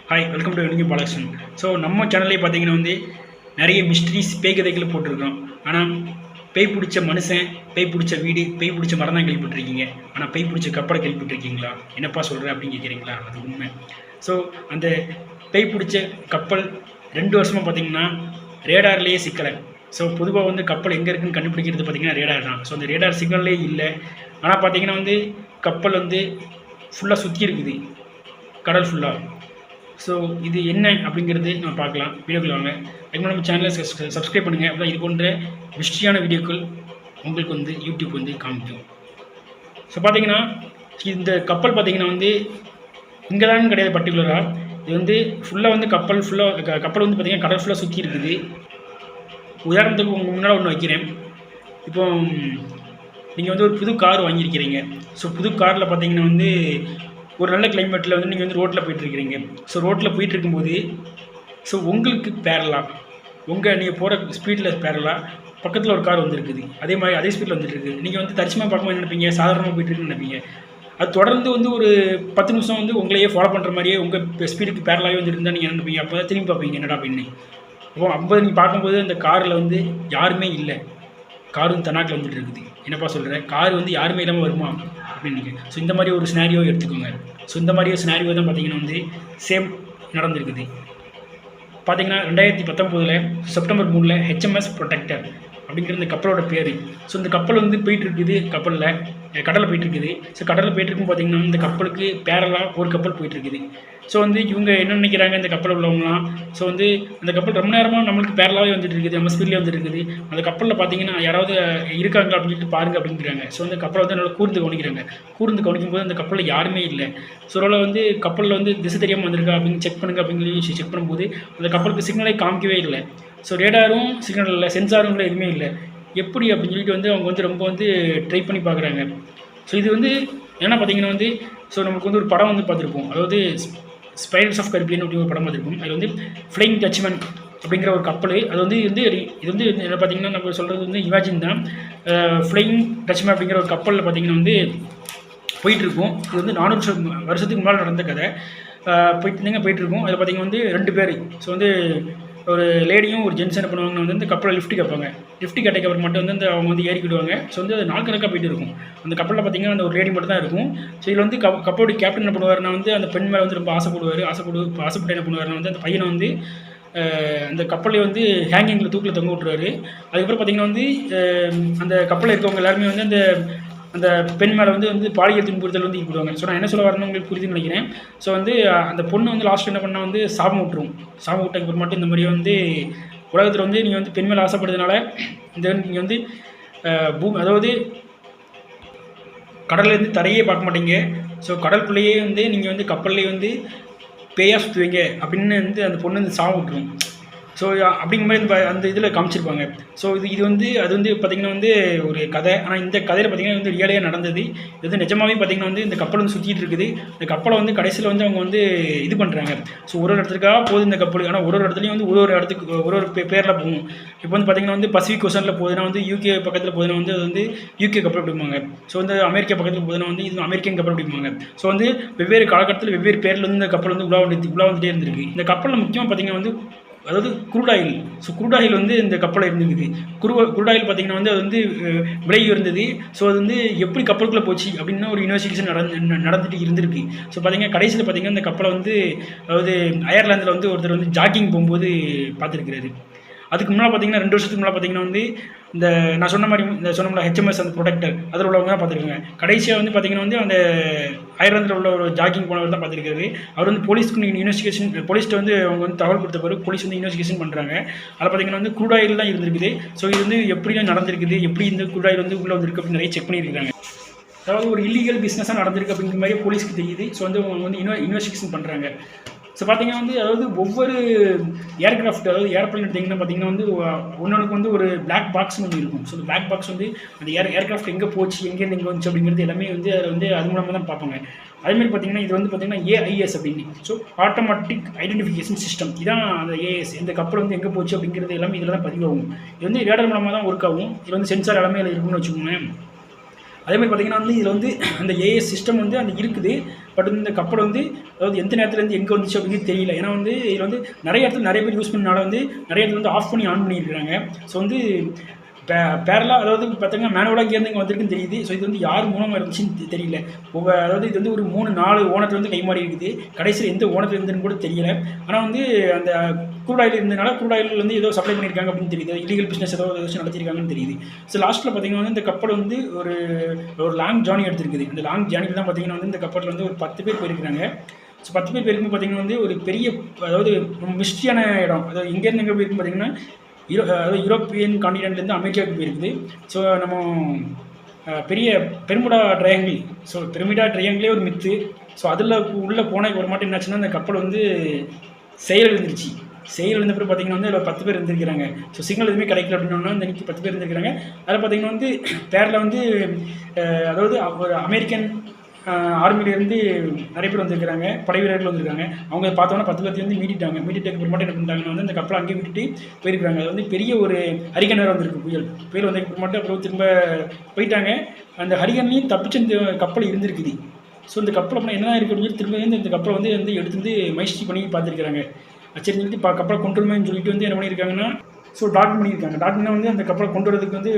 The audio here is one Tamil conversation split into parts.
Hi, welcome to unique Balakrishnan. So நம்ம சேனல்லே பார்த்தீங்கன்னா நிறைய மிஸ்ட்ரிஸ் பேய் கதைகளை போட்டிருக்கோம். ஆனால் பேய் பிடிச்ச மனுஷன், பேய் பிடிச்ச வீடு, பேய் பிடிச்ச மரம் தான் கேள்விப்பட்டிருக்கீங்க. ஆனால் பேய் பிடிச்ச கப்பலை கேள்விப்பட்டிருக்கீங்களா? என்னப்பா சொல்கிறேன் அப்படின்னு கேட்குறீங்களா? அது உண்மை. ஸோ அந்த பேய் பிடிச்ச கப்பல் 2 வருஷமாக பார்த்தீங்கன்னா ரேடார்லேயே சிக்கலை. ஸோ பொதுவாக கப்பல் எங்கே இருக்குன்னு கண்டுபிடிக்கிறது பார்த்தீங்கன்னா ரேடார் தான். ஸோ அந்த ரேடார் சிக்னல்லே இல்லை. ஆனால் பார்த்தீங்கன்னா கப்பல் ஃபுல்லாக சுற்றி இருக்குது, கடல் ஃபுல்லாக. ஸோ இது என்ன அப்படிங்கிறது நம்ம பார்க்கலாம். வீடியோக்குள்ள வாங்க. அதுக்கு நம்ம சேனலை சப்ஸ்கிரைப் பண்ணுங்கள். அப்போ இது போன்ற மிஸ்ட்ரியான வீடியோக்கள் உங்களுக்கு யூடியூப் காமிக்கும். ஸோ பார்த்தீங்கன்னா இந்த கப்பல் பார்த்தீங்கன்னா இங்கே தான் கிடையாது. பர்டிகுலராக இது ஃபுல்லாக கப்பல் பார்த்தீங்கன்னா கடல் ஃபுல்லாக சுற்றி இருக்குது. உதாரணத்துக்கு உங்கள் முன்னால் ஒன்று வைக்கிறேன். இப்போ நீங்கள் ஒரு புது கார் வாங்கியிருக்கிறீங்க. ஸோ புது காரில் பார்த்தீங்கன்னா ஒரு நல்ல கிளைமேட்டில் நீங்கள் ரோட்டில் போயிட்டுருக்கிறீங்க. ஸோ ரோட்டில் போயிட்டுருக்கும்போது ஸோ உங்களுக்கு பேரலாம், நீங்கள் போகிற ஸ்பீடில் பேரலாம் பக்கத்தில் ஒரு கார் வந்துருக்குது. அதே ஸ்பீடில் வந்துட்டுருக்குது. நீங்கள் தரிசனமாக பார்க்கும்போது நினைப்பீங்க, சாதாரணமாக போயிட்டுருக்குன்னு நினைப்பீங்க. அது தொடர்ந்து ஒரு 10 நிமிஷம் உங்களையே ஃபாலோ பண்ணுற மாதிரியே உங்கள் ஸ்பீடுக்கு பேரலாகவே இருந்தால் நீங்கள் நினைப்பீங்க. அப்போ தான் திரும்பி பார்ப்பீங்க, என்னடா அப்படின்னு. அப்போ நீங்கள் பார்க்கும்போது அந்த காரில் யாருமே இல்லை. கார் தன்னாட்டில் வந்துட்டு இருக்குது. என்னப்பா சொல்கிறேன், கார் யாருமே இல்லாமல் வருமா அப்படின்னு. ஸோ இந்த மாதிரி ஒரு சினாரியோ எடுத்துக்கோங்க. ஸோ இந்த மாதிரி ஒரு சினாரியோ தான் பார்த்தீங்கன்னா சேம் நடந்திருக்குது. பார்த்தீங்கன்னா 2019 செப்டம்பர் 3 HMS ப்ரொடெக்டர் அப்படிங்கிற இந்த கப்பலோட பேர். ஸோ இந்த கப்பல் போயிட்டுருக்குது, கடலில் போயிட்டுருக்குது. ஸோ கடலில் போயிட்டுருக்கும் பார்த்தீங்கன்னா இந்த கப்பலுக்கு பேரலாக ஒரு கப்பல் போயிட்டுருக்குது. ஸோ இவங்க என்ன நினைக்கிறாங்க, இந்த கப்பல் உள்ளவங்களாம். ஸோ அந்த கப்பல் ரொம்ப நேரமாக நம்மளுக்கு பேரலாகவே வந்துட்டு இருக்குது, நம்ம ஸ்பீட்லேயே வந்துருக்குது. அந்த கப்பலில் பார்த்தீங்கன்னா யாராவது இருக்காங்க அப்படின்னு சொல்லிட்டு பாருங்கள் அப்படிங்கிறாங்க. ஸோ அந்த கப்பலை நல்லா கூர்ந்து கவனிக்கிறாங்க. கூர்ந்து கவனிக்கும் போது அந்த கப்பலில் யாருமே இல்லை. ஸோ கப்பலில் திசை தெரியாமல் வந்திருக்கா அப்படின்னு செக் பண்ணுங்க அப்படின்னு சொல்லி செக் பண்ணும்போது அந்த கப்பலுக்கு சிக்னலே காமிக்கவே இல்லை. ஸோ ரேடாரும் சிக்னல் இல்லை, சென்சாரும் இல்லை, எதுவுமே இல்லை. எப்படி அப்படின்னு சொல்லிட்டு அவங்க ரொம்ப ட்ரை பண்ணி பார்க்குறாங்க. ஸோ இது என்ன பார்த்தீங்கன்னா ஸோ நமக்கு ஒரு படம் பார்த்துருப்போம். அதாவது ஸ்பைரல்ஸ் ஆஃப் கரிபியன் அப்படின்னு ஒரு படம் பார்த்துருப்போம். அது ஃப்ளையிங் டச்மேன் அப்படிங்கிற ஒரு கப்பல். அது இது என்ன பார்த்தீங்கன்னா நம்ம சொல்கிறது இமேஜின் தான். ஃப்ளையிங் டச்மேன் அப்படிங்கிற ஒரு கப்பலில் பார்த்தீங்கன்னா போயிட்டுருக்கும். இது 400 வருஷத்துக்கு முன்னால் நடந்த கதை. போயிட்டுருக்கும். அதில் பார்த்தீங்கன்னா 2 பேர். ஸோ ஒரு லேடியும் ஒரு ஜென்ஸ் என்ன பண்ணுவாங்கன்னா இந்த கப்பலில் லிஃப்ட் கேட்பாங்க. லிஃப்ட் கேட்டக்கப்புறம் மட்டும் அவங்க ஏறிக்கிடுவாங்க. ஸோ அது நாள் கணக்காக போயிட்டு இருக்கும். அந்த கப்பலில் பார்த்தீங்கன்னா அந்த ஒரு லேடி மட்டும் தான் இருக்கும். ஸோ இதில் கப்பலோட கேப்டன் என்ன பண்ணுவார்னா அந்த பெண் மேலே ரொம்ப ஆசைப்படுவார். ஆசைப்பட்டு என்ன பண்ணுவார்னா அந்த பையனை அந்த கப்பலை ஹேங்கிங்கில் தூக்கில் தொங்க விட்டுருவார். அதுக்கப்புறம் பார்த்தீங்கன்னா அந்த கப்பலில் இருக்கவங்க எல்லாருமே அந்த பெண் மேலே பாலியல் துன்புறுத்தல் ஈடுபடுவாங்க. ஸோ நான் என்ன சொல்ல வரணும்னு உங்களுக்கு புரியுதுன்னு நினைக்கிறேன். ஸோ அந்த பொண்ணு லாஸ்ட் என்ன பண்ணால் சாபம் விட்டுரும். சாபம் விட்டதுக்கு மட்டும் இந்த மாதிரி உலகத்தில் நீங்கள் பெண் மேலே ஆசைப்படுறதுனால நீங்கள் பூமி, அதாவது கடல்லேருந்து தரையே பார்க்க மாட்டீங்க. ஸோ கடலுக்குள்ளேயே நீங்கள் கப்பல்லே பேயாக சுற்றுவீங்க அப்படின்னு அந்த பொண்ணு சாபம் விட்டுரும். ஸோ அப்படிங்கிற மாதிரி அந்த இதில் காமிச்சிருப்பாங்க. ஸோ இது அது பார்த்திங்கன்னா ஒரு கதை. ஆனால் இந்த கதையில் பார்த்திங்கன்னா ரியலாக நடந்தது. இது நிஜமாகவே பார்த்திங்கன்னா இந்த கப்பல் சுற்றிட்டு இருக்குது. இந்த கப்பலை கடைசியில் அவங்க இது பண்ணுறாங்க. ஸோ ஒரு இடத்துக்காக போகுது இந்த கப்பல். ஆனால் ஒரு இடத்துலையும் ஒரு இடத்துக்கு ஒரு பேரில் போகும். இப்போ பார்த்திங்கன்னா பசிபிக் ஓஷனில் போகுதுன்னா யூகே பக்கத்தில் போகுதுன்னா அது யூகே கப்பல் அப்படிம்பாங்க. ஸோ அமெரிக்கா பக்கத்தில் போகுதுன்னா இது அமெரிக்கன் கப்பல் அப்படிம்பாங்க. ஸோ வெவ்வேறு காலகட்டத்தில் வெவ்வேறு பேரில் இந்த கப்பல் உலா வந்துகிட்டே இருந்திருக்கு. இந்த கப்பலில் முக்கியமாக பார்த்திங்கன்னா அதாவது crude oil. So crude oil இந்த கப்பலில் இருந்துக்குது. குரூட் ஆயில் பார்த்திங்கன்னா அது விலை இருந்தது. ஸோ அது எப்படி கப்பலுக்குள்ளே போச்சு அப்படின்னு ஒரு இன்வெஸ்டிகேஷன் நடந்துட்டு இருந்திருக்கு. ஸோ பார்த்திங்கன்னா கடைசியில் பார்த்திங்கன்னா இந்த கப்பலை அதாவது அயர்லாந்தில் ஒருத்தர் ஜாக்கிங் போகும்போது பார்த்துருக்கிறாரு. அதுக்கு முன்னால் பார்த்திங்கன்னா 2 வருஷத்துக்கு முன்னால் பார்த்திங்கன்னா இந்த நான் சொன்ன மாதிரி சொன்னோம்ல HMS அந்த ப்ரொடெக்டர் அதில் உள்ளவங்க தான் பார்த்துருக்காங்க. கடைசியாக பார்த்திங்கன்னா அந்த அயர்லாந்தில் உள்ள ஒரு ஜாக்கிங் போனவர் தான் பார்த்துருக்காரு. அவர் போலீஸ்க்கு இன்வெஸ்டிகேஷன் போலீஸ்ட்டு அவங்க தகவல் கொடுத்த பிறகு போலீஸ் இன்வெஸ்டிகேஷன் பண்ணுறாங்க. அதில் பார்த்திங்கன்னா குரூட் ஆயில் தான் இருந்திருக்குது. ஸோ இது எப்படிலாம் நடந்திருக்குது, எப்படி இந்த குரூட் ஆயில் உள்ளே வந்திருக்கு அப்படின்னு நிறைய செக் பண்ணியிருக்காங்க. அதாவது ஒரு இல்லீகல் பிஸ்னஸாக நடந்திருக்கு அப்படிங்கிற மாதிரி போலீஸ்க்கு தெரியுது. ஸோ அவங்க இன்வெஸ்டிகேஷன் பண்ணுறாங்க. ஸோ பார்த்திங்கன்னா அதாவது ஒவ்வொரு ஏர்க்ராஃப்ட், அதாவது ஏர்ப்ளைன் எடுத்திங்கன்னா பார்த்திங்கன்னா ஒன்றுக்கு ஒரு பிளாக் பாக்ஸ்னு ஒன்று இருக்கும். ஸோ அந்த பிளாக் பாக்ஸ் அந்த ஏர்க்ராஃப்ட் எங்கே போச்சு, எங்கேருந்து எங்கே வந்துச்சு அப்படிங்கிறது எல்லாமே அதில் அது மூலமாக தான் பார்ப்பாங்க. அதேமாதிரி பார்த்திங்கன்னா இது பார்த்திங்கன்னா AIS அப்படின்னு. So automatic identification system. இதான் அந்த AIS. இந்த கப்பல் எங்கே போச்சு அப்படிங்கிறது எல்லாமே இதில் தான் பதிவாகும். இது ரேடார் மூலமாக தான் ஒர்க் ஆகும். இது சென்சார் எல்லாமே இருக்குன்னு வச்சுக்கோங்க. அதே மாதிரி பார்த்திங்கன்னா இதில் அந்த ஏஎஸ் சிஸ்டம் அந்த இருக்குது. பட் இந்த கப்பல் வந்து அதாவது எந்த நேரத்துலேருந்து எங்கே வந்துச்சு அப்படின்னு தெரியல. ஏன்னா வந்து இதில் வந்து நிறைய இடத்துல நிறைய பேர் யூஸ் பண்ணனால வந்து நிறைய இடத்துல வந்து ஆஃப் பண்ணி ஆன் பண்ணியிருக்காங்க. ஸோ வந்து பேரலாக அதாவது பார்த்தீங்கன்னா மேனுவலாக இங்கேருந்து இங்கே வந்திருக்குன்னு தெரியுது. ஸோ இது வந்து யார் மூலமாக இருந்துச்சுன்னு தெரியல. அதாவது இது வந்து ஒரு 3-4 ஓனத்தில் வந்து கை மாறி இருக்குது. கடைசியில் எந்த ஓனத்தில் இருந்துன்னு கூட தெரியல. ஆனால் வந்து அந்த க்ரூட் ஆயில் இருந்ததுனால க்ரூட் ஆயில் வந்து ஏதோ சப்ளை பண்ணியிருக்காங்க அப்படின்னு தெரியுது. இல்லீகல் பிஸ்னஸ் ஏதோ வச்சு நடத்திருக்காங்கன்னு தெரியுது. ஸோ லாஸ்ட்டில் பார்த்தீங்கன்னா வந்து இந்த கப்பல் வந்து ஒரு லாங் ஜேர்னி எடுத்திருக்குது. அந்த லாங் ஜேர்னியில் தான் பார்த்தீங்கன்னா வந்து இந்த கப்பலில் வந்து ஒரு 10 பேர் போயிருக்கிறாங்க. ஸோ 10 பேர் போயிருக்கும் பார்த்தீங்கன்னா வந்து ஒரு பெரிய அதாவது மிஸ்ட்ரியான இடம். அதாவது எங்கேருந்து எங்கே போயிருக்கும் பார்த்தீங்கன்னா அதாவது யூரோப்பியன் காண்டினென்ட்லேருந்து அமெரிக்காவுக்கு போயிருக்குது. ஸோ நம்ம பெரிய பெர்முடா ட்ரையாங்கிள். ஸோ பெர்முடா ட்ரையாங்கிளே ஒரு மித்து. ஸோ அதில் உள்ளே போன ஒரு மாட்டம் என்னாச்சுன்னா அந்த கப்பல் வந்து செயல் எழுந்துருச்சு. செயல் எழுந்த பிறகு பார்த்தீங்கன்னா வந்து அதில் 10 பேர் இருந்திருக்கிறாங்க. ஸோ சிக்னல் எதுவுமே கிடைக்கல அப்படின்னா இந்த இன்னைக்கு 10 பேர் இருந்திருக்கிறாங்க. அதில் பார்த்தீங்கன்னா வந்து பேரில் வந்து அதாவது ஒரு அமெரிக்கன் ஆர்மிலேருந்து நிறைய பேர் வந்திருக்கிறாங்க, படை வீரர்கள் வந்திருக்காங்க. அவங்க பார்த்தோன்னா 10 பேர்த்து வந்து மீட்டிட்டாங்க. மீட்டிட்டு அப்புறமாட்டு என்ன பண்ணிட்டாங்கன்னா வந்து அந்த கப்பலை அங்கேயே விட்டுட்டு போயிருக்காங்க. அது வந்து பெரிய ஒரு ஹரிகன் வேறு வந்திருக்கு, புயல் வந்த அப்புறமாட்டு அப்புறம் திரும்ப போயிட்டாங்க. அந்த ஹரிகன்லையும் தப்பிச்சு இந்த கப்பல் இருந்திருக்குது. ஸோ இந்த கப்பல் அப்புறம் என்ன இருக்குது அப்படின்னு திரும்ப இந்த கப்பலை வந்து எடுத்து வந்து மைஸ்ட்ரி பண்ணி பார்த்துருக்காங்க. சரி சொல்லிட்டு கப்பலை கொண்டு வருமேன்னு சொல்லிட்டு வந்து என்ன பண்ணியிருக்காங்கன்னா ஸோ டாக்மெண்ட் பண்ணியிருக்காங்க. டாக்மெண்ட்னா வந்து அந்த கப்பலை கொண்டு வரதுக்கு வந்து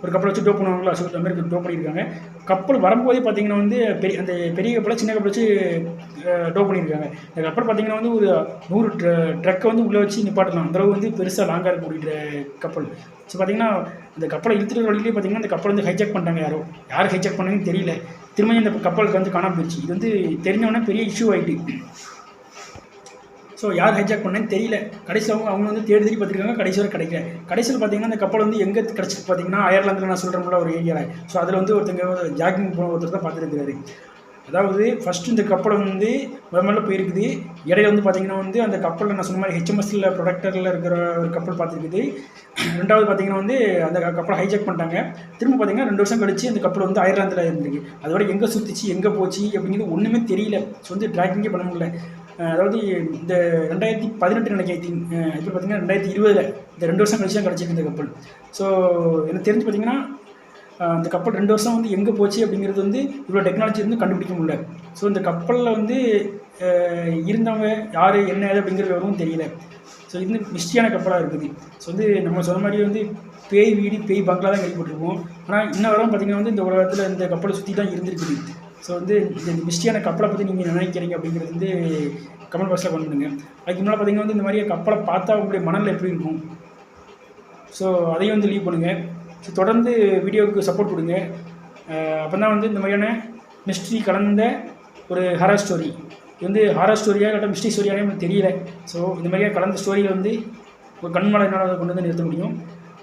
ஒரு கப்பலை வச்சு டோப் பண்ணுவாங்களா, ஸோ அந்த மாதிரி டோப் பண்ணியிருக்காங்க. கப்பல் வரும்போதே பார்த்தீங்கன்னா வந்து அந்த பெரிய கப்பலை சின்ன கப்பலை வச்சு டோப் பண்ணியிருக்காங்க. இந்த கப்பல் பார்த்தீங்கன்னா வந்து ஒரு 100 ட்ரக்கை வந்து உள்ளே வச்சு நிப்பாட்டலாம். அந்தளவு வந்து பெருசாக லாங்காக இருக்கக்கூடிய கப்பல். ஸோ பார்த்தீங்கன்னா இந்த கப்பலை இழுத்துட்டு வழியிலே பார்த்தீங்கன்னா இந்த கப்பல் வந்து ஹைஜாக் பண்ணிட்டாங்க. யார் ஹைஜாக் பண்ணாங்கன்னு தெரியல. திரும்ப இந்த கப்பலுக்கு வந்து காணாமல் போயிடுச்சு. இது வந்து தெரிஞ்சவொடனே பெரிய இஷ்யூ ஆகிட்டு. ஸோ யார் ஹைஜாக் பண்ணேன்னு தெரியல. கடைசியில் அவங்க வந்து தேடி பார்த்துருக்காங்க, கடைசி வரை கிடைக்கல. கடைசியில் பார்த்தீங்கன்னா அந்த கப்பல் வந்து எங்கே கிடச்சிட்டு பார்த்தீங்கன்னா அயர்லாந்தில் நான் சொல்கிறேன்ல ஒரு ஏரியாவில். ஸோ அதில் வந்து ஜாகிங் போன ஒருத்தர் தான் பார்த்துருக்காரு. அதாவது ஃபஸ்ட்டு இந்த கப்பலை வந்து முதல்ல போயிருக்குது. இடையில வந்து பார்த்தீங்கன்னா வந்து அந்த கப்பலில் நான் சொன்ன மாதிரி ஹெச்எம்எஸ்ல ப்ரொடக்டரில் இருக்கிற ஒரு கப்பல் பார்த்துருக்குது. ரெண்டாவது பார்த்தீங்கன்னா வந்து அந்த கப்பலை ஹைஜாக் பண்ணிட்டாங்க. திரும்ப பார்த்தீங்கன்னா 2 வருஷம் கழிச்சு அந்த கப்பல் வந்து அயர்லாந்தில் இருந்திருக்கு. அதோட எங்கே சுற்றிச்சு எங்கே போச்சு அப்படிங்கிறது ஒன்றுமே தெரியல. ஸோ வந்து ட்ராக்கிங்கே பண்ண முடியல. அதாவது இந்த 2018 நினைக்கிறேன், இப்போ பார்த்தீங்கன்னா 2020 இந்த 2 வருஷம் கழிச்சு தான் கிடச்சிருக்கு இந்த கப்பல். ஸோ எனக்கு தெரிஞ்சு பார்த்தீங்கன்னா அந்த கப்பல் 2 வருஷம் வந்து எங்கே போச்சு அப்படிங்கிறது வந்து இவ்வளோ டெக்னாலஜி வந்து கண்டுபிடிக்க முடியல. ஸோ இந்த கப்பலில் வந்து இருந்தவங்க யார் என்ன ஏது அப்படிங்கிறது எதுவும் தெரியல. ஸோ இது மிஸ்டியான கப்பலாக இருக்குது. ஸோ வந்து நம்ம சொன்ன மாதிரி வந்து பேய் வீடு பேய் பங்களா தான் கேள்விப்பட்டிருப்போம். ஆனால் இன்ன வரும் பார்த்தீங்கன்னா வந்து இந்த உலகத்தில் இந்த கப்பலை சுற்றி தான் இருந்திருக்குது. ஸோ வந்து இந்த மிஸ்டியான கப்பலை பற்றி நீங்கள் நினைக்கிறீங்க அப்படிங்கிறது வந்து கமெண்ட் பாக்ஸில் கமெண்ட் பண்ணுங்கள். அதுக்கு முன்னால் பார்த்தீங்கன்னா வந்து இந்த மாதிரி கப்பலை பார்த்தா உங்களுடைய மனநிலை எப்படி இருக்கும், ஸோ அதையும் வந்து லீவ் பண்ணுங்கள். ஸோ தொடர்ந்து வீடியோவுக்கு சப்போர்ட் கொடுங்க. அப்போ தான் வந்து இந்த மாதிரியான மிஸ்ட்ரி கலந்த ஒரு ஹாரர் ஸ்டோரி, இது வந்து ஹாரர் ஸ்டோரியாக இல்லாட்ட மிஸ்ட்ரி ஸ்டோரியாகவே எனக்கு தெரியல. ஸோ இந்த மாதிரியாக கலந்த ஸ்டோரியை வந்து ஒரு கண்மலை என்னால் கொண்டு வந்து நிறுத்த முடியும்.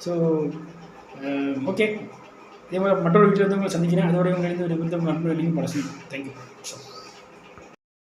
ஸோ ஓகே, இதே மாதிரி மற்றொரு வீட்டில் வந்து உங்களை சந்திக்கிறேன். அதோட உங்களை வந்து ஒரு விருந்தம் நண்பர்களையும் பழசு. தேங்க்யூ.